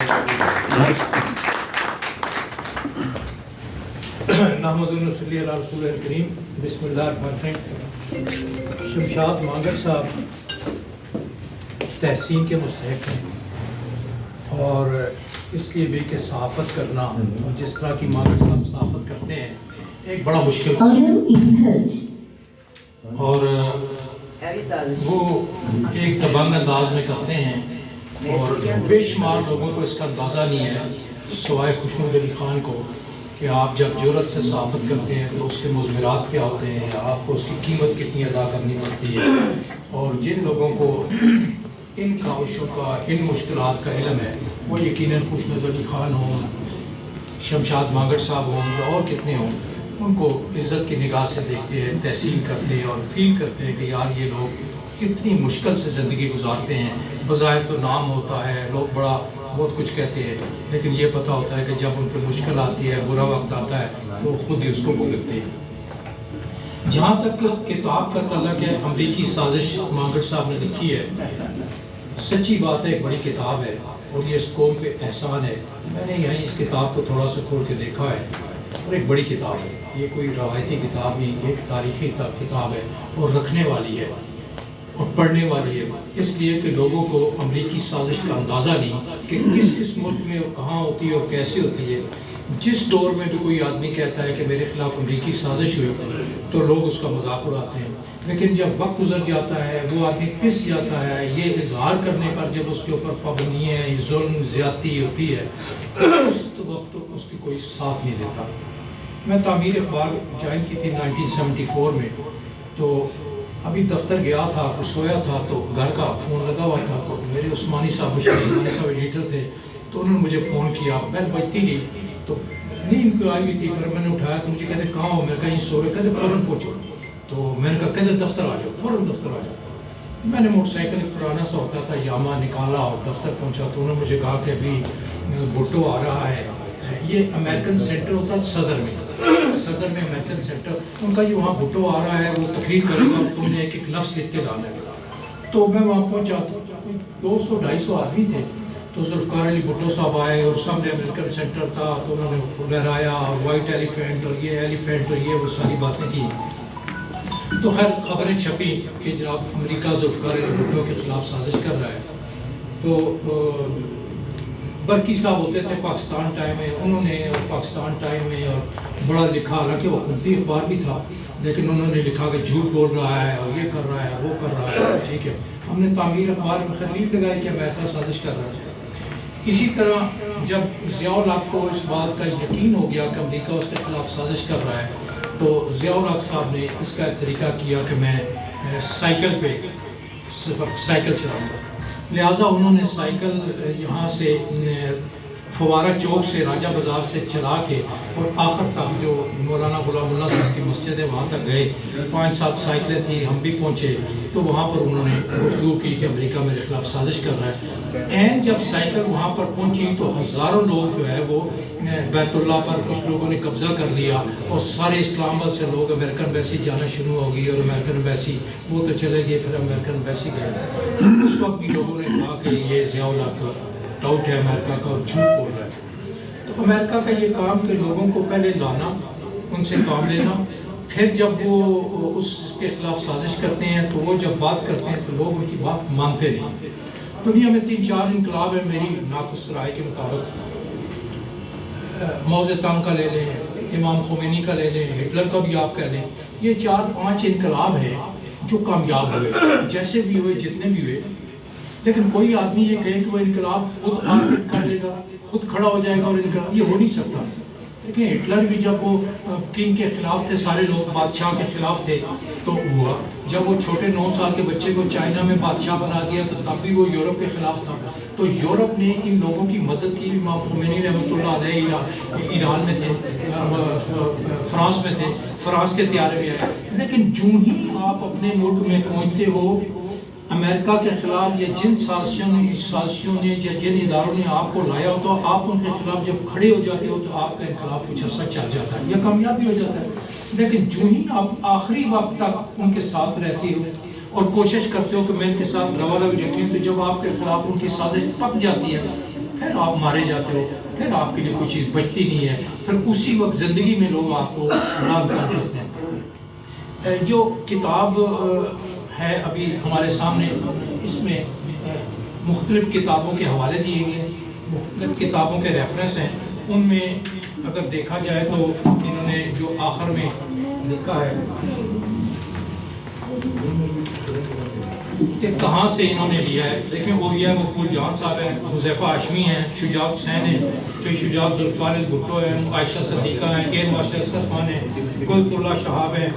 نحمدہ صلی اللہ رسول کریم بسم اللہ الرحمن الرحیم۔ شمشاد مانگڑ صاحب تحسین کے مستحق ہیں اور اس لیے بھی کہ صحافت کرنا اور جس طرح کی مانگڑ صاحب صحافت کرتے ہیں ایک بڑا مشکل اور وہ ایک دبنگ انداز میں کرتے ہیں اور بے شمار لوگوں کو اس کا اندازہ نہیں ہے سوائے خوشنود علی خان کو کہ آپ جب جرأت سے صحافت کرتے ہیں تو اس کے مضمرات کیا ہوتے ہیں، آپ کو اس کی قیمت کتنی ادا کرنی پڑتی ہے، اور جن لوگوں کو ان کاوشوں کا ان مشکلات کا علم ہے وہ یقیناً خوشنود علی خان ہوں، شمشاد مانگڑ صاحب ہوں یا اور کتنے ہوں، ان کو عزت کی نگاہ سے دیکھتے ہیں، تحسین کرتے ہیں اور فیل کرتے ہیں کہ یار یہ لوگ کتنی مشکل سے زندگی گزارتے ہیں۔ بظاہر تو نام ہوتا ہے، لوگ بڑا بہت کچھ کہتے ہیں، لیکن یہ پتہ ہوتا ہے کہ جب ان پہ مشکل آتی ہے، برا وقت آتا ہے تو خود ہی اس کو بھگتتے ہیں۔ جہاں تک کتاب کا تعلق ہے، امریکی سازش مانگڑ صاحب نے لکھی ہے، سچی بات ہے ایک بڑی کتاب ہے اور یہ اس قوم پہ احسان ہے۔ میں نے یہیں اس کتاب کو تھوڑا سا کھول کے دیکھا ہے اور ایک بڑی کتاب ہے، یہ کوئی روایتی کتاب نہیں، ایک تاریخی کتاب ہے اور رکھنے والی ہے اور پڑھنے والی ہے، اس لیے کہ لوگوں کو امریکی سازش کا اندازہ نہیں کہ کس ملک میں اور کہاں ہوتی ہے اور کیسے ہوتی ہے۔ جس دور میں بھی کوئی آدمی کہتا ہے کہ میرے خلاف امریکی سازش ہوئی تو لوگ اس کا مذاق اڑاتے ہیں، لیکن جب وقت گزر جاتا ہے وہ آدمی پس جاتا ہے، یہ اظہار کرنے پر جب اس کے اوپر پابندیاں ظلم زیادتی ہوتی ہے اس وقت اس کی کوئی ساتھ نہیں دیتا۔ میں تعمیر اخبار جوائن کی تھی 1974 میں، تو ابھی دفتر گیا تھا، کچھ سویا تھا تو گھر کا فون لگا ہوا تھا، تو میرے عثمانی صاحب ایڈیٹر تھے، تو انہوں نے مجھے فون کیا، بیل بجتی گئی تو نہیں ان کو آئی ہوئی تھی، پر میں نے اٹھایا تو مجھے کہتے کہاں ہو، میں نے کہا جی سو رہے، کہتے فوراً پہنچو، تو میں نے کہا کہتے دفتر آ جاؤ، فوراً دفتر آ جاؤ۔ میں نے موٹر سائیکل ایک پرانا سا ہوتا تھا یاما نکالا اور دفتر پہنچا، تو انہوں نے مجھے کہا کہ ابھی بھٹو آ رہا ہے، یہ امریکن سینٹر ہوتا ہے صدر میں امریکن سینٹر، ان کا یہ وہاں بھٹو آ رہا ہے، وہ تقریر کرے گا، تم نے ایک ایک لفظ لکھ کے لانا ہے۔ تو میں وہاں پہنچا تو 200-250 آدمی تھے، تو ذوالفقار علی بھٹو صاحب آئے اور سامنے امریکن سینٹر تھا، تو انہوں نے لہرایا اور وائٹ ایلیفینٹ اور یہ ایلیفینٹ اور یہ وہ ساری باتیں کی۔ تو خیر خبریں چھپی کہ جناب امریکہ ذوالفقار علی بھٹو کے خلاف سازش کر رہا ہے۔ تو برقی صاحب ہوتے تھے پاکستان ٹائم میں، انہوں نے پاکستان ٹائم میں اور بڑا لکھا، حالانکہ وہ حکومتی اخبار بھی تھا، لیکن انہوں نے لکھا کہ جھوٹ بول رہا ہے اور یہ کر رہا ہے وہ کر رہا ہے، ٹھیک ہے۔ ہم نے تعمیر اخبار میں خلیل لگائی کہ امریکہ سازش کر رہا ہے۔ اسی طرح جب ضیاء الحق کو اس بات کا یقین ہو گیا کہ امریکہ اس کے خلاف سازش کر رہا ہے، تو ضیاء الحق صاحب نے اس کا ایک طریقہ کیا کہ میں سائیکل پہ سائیکل چلاؤں گا، لہٰذا انہوں نے سائیکل یہاں سے فوارہ چوک سے راجہ بازار سے چلا کے اور آخر تک جو مولانا غلام اللہ صاحب کی مسجد ہے وہاں تک گئے، 5-7 سائیکلیں تھیں، ہم بھی پہنچے، تو وہاں پر انہوں نے گفتگو کی کہ امریکہ میرے خلاف سازش کر رہا ہے۔ جب سائیکل وہاں پر پہنچی تو ہزاروں لوگ جو ہے وہ بیت اللہ پر کچھ لوگوں نے قبضہ کر لیا اور سارے اسلام آباد سے لوگ امریکن ایمبیسی جانا شروع ہو گئی، اور امریکن ایمبیسی وہ تو چلے گئے، پھر امریکن ایمبیسی گئے۔ اس وقت بھی لوگوں نے کہا کہ یہ ضیاء الحق ڈاؤٹ ہے امریکہ کا اور جھوٹ بول رہا ہے۔ تو امریکہ کا یہ کام کہ لوگوں کو پہلے لانا، ان سے کام لینا، پھر جب وہ اس کے خلاف سازش کرتے ہیں تو وہ جب بات کرتے ہیں تو لوگ ان کی بات مانتے نہیں۔ دنیا میں 3-4 انقلاب ہیں میری ناقص رائے کے مطابق، موزے تنگ کا لے لیں، امام خمینی کا لے لیں، ہٹلر کا بھی آپ کہہ لیں، یہ 4-5 انقلاب ہیں جو کامیاب ہوئے، جیسے بھی ہوئے جتنے بھی ہوئے، لیکن کوئی آدمی یہ کہے کہ وہ انقلاب خود آرگن کر لے گا، خود کھڑا ہو جائے گا اور انقلاب، یہ ہو نہیں سکتا۔ لیکن ہٹلر بھی جب وہ کنگ کے خلاف تھے، سارے لوگ بادشاہ کے خلاف تھے تو ہوا، جب وہ چھوٹے 9 سال کے بچے کو چائنا میں بادشاہ بنا دیا تو تب بھی وہ یورپ کے خلاف تھا، تو یورپ نے ان لوگوں کی مدد کی۔ امام خمینی رحمۃ اللہ علیہ ایران میں تھے، فرانس میں تھے، فرانس کے طیارے میں آئے، لیکن جو ہی آپ اپنے ملک میں پہنچتے ہو امریکہ کے خلاف یا جن سازشوں نے یا جن اداروں نے آپ کو لایا ہو تو آپ ان کے خلاف جب کھڑے ہو جاتے ہو تو آپ کا انقلاب کچھ عرصہ چل جاتا ہے یا کامیاب بھی ہو جاتا ہے، لیکن جو ہی آپ آخری وقت تک ان کے ساتھ رہتے ہو اور کوشش کرتے ہو کہ میں ان کے ساتھ روا روی رکھیں، تو جب آپ کے خلاف ان کی سازش پک جاتی ہے پھر آپ مارے جاتے ہو، پھر آپ کے لیے کوئی چیز بچتی نہیں ہے، پھر اسی وقت زندگی میں لوگ آپ کو نام کر دیتے ہیں۔ جو کتاب ہے ابھی ہمارے سامنے، اس میں مختلف کتابوں کے حوالے دیے گئے، مختلف کتابوں کے ریفرنس ہیں۔ ان میں اگر دیکھا جائے تو انہوں نے جو آخر میں لکھا ہے کہ کہاں سے انہوں نے لیا ہے، دیکھیں اولیاء مقبول جان صاحب ہیں، حذیفہ ہاشمی ہیں، شجاعت حسین ہیں، جو شجاعت ذوالفقار بھٹو ہیں، عائشہ صدیقہ ہیں، ایر ماشاء اسد خان ہیں، گلت اللہ شہاب ہیں،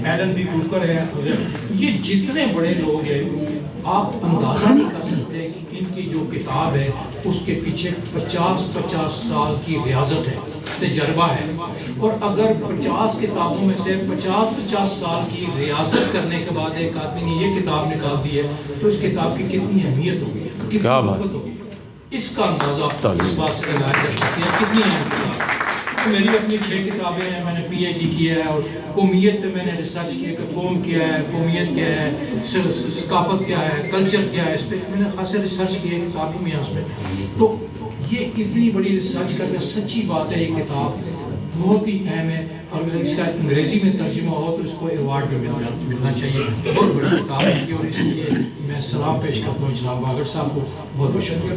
ایلن بی گولکر ہیں۔ یہ جتنے بڑے لوگ ہیں آپ اندازہ نہیں کر سکتے کہ ان کی جو کتاب ہے اس کے پیچھے 50 سال کی ریاضت ہے، تجربہ ہے، اور اگر 50 کتابوں میں سے 50 سال کی ریاضت کرنے کے بعد ایک آدمی نے یہ کتاب نکال دی ہے تو اس کتاب کی کتنی اہمیت ہوگی، کتنی برکت ہوگی، اس کا اندازہ اس بات سے لگایا جا سکتا ہے کتنی اہم کتاب۔ میری اپنی 6 کتابیں ہیں، میں نے پی ایچ ڈی کیا ہے، اور قومیت پہ میں نے ریسرچ کیا کہ قوم کیا ہے، قومیت کیا ہے، ثقافت کیا ہے، کلچر کیا ہے، اس پہ میں نے خاصے ریسرچ کیا ہے کتابوں میں اس پہ۔ تو یہ اتنی بڑی ریسرچ کر کے سچی بات ہے، یہ کتاب بہت ہی اہم ہے، اور اگر اس کا انگریزی میں ترجمہ ہو تو اس کو ایوارڈ بھی ملنا چاہیے، بہت بڑی کتاب ہے، اور اس لیے میں سلام پیش کرتا ہوں جناب باگڑ صاحب کو، بہت بہت شکریہ۔